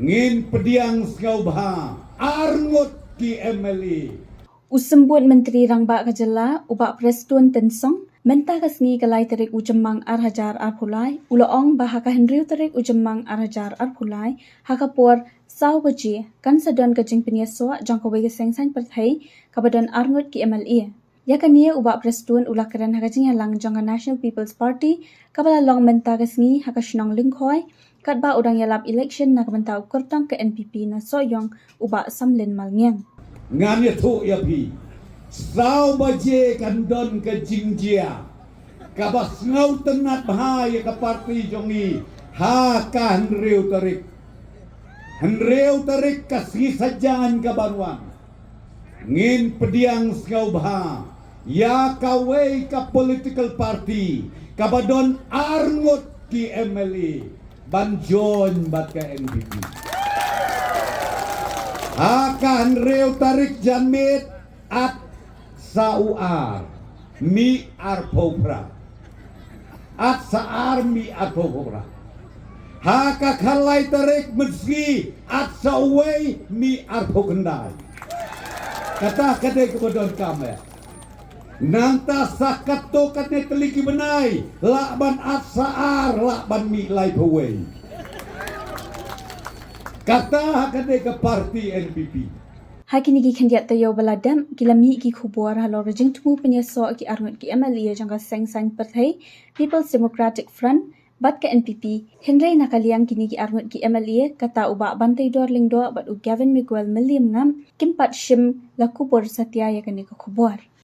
ngin pediang sengau arngut ki MLA. Usembut Menteri Rangba Kajala ubak Presiden Tensong menta kasngi kalai terik ujemang arhajar arpulai uloong bahaka Henry terik ujemang arhajar arpulai hakapur sau baji kan sadon kajing peniaswa jangkawe gesengsan perthai kabadan arngut ki MLA. Ya kania ubak Presiden ulakaran hakajing halang jangka National People's Party kabala long menta kasngi hakashnong lingkhoi katba udang yalap election na kabanta ukurtang ke NPP na soyong ubak samlin malngiang. Ngan itu ya pi sau baje kandon ke jingjia kabas ngau tenat bahaya ke parti jongi ha ka henreu tarik kasih sajangan ke banuan ngin pediang sengau bah ya kawai ka political party kabadon arngut ki MLA banjon bat ke NPP. Akan reu tarik janmit at sauar mi arpopra at saar mi arpopra haka kalai tarik meski at sauway mi arpokendai kata kadai kebodon kamer nanta sakato katne teliki benai lakban at saar lakban mi lai paway kata kadai ke parti NPP. Hakini ki kandiat tayo baladam kilami ki khubor halo rejing tumu penyaso ki arngut ki MLA jangka sengsan perthai People's Democratic Front bat ke NPP Henry nakaliang kini ki arngut ki MLA kata ubak bantai dor lingdo bat u Gavin Miguel William ngam kimpat shim la kubor satya ya kani ke khubor.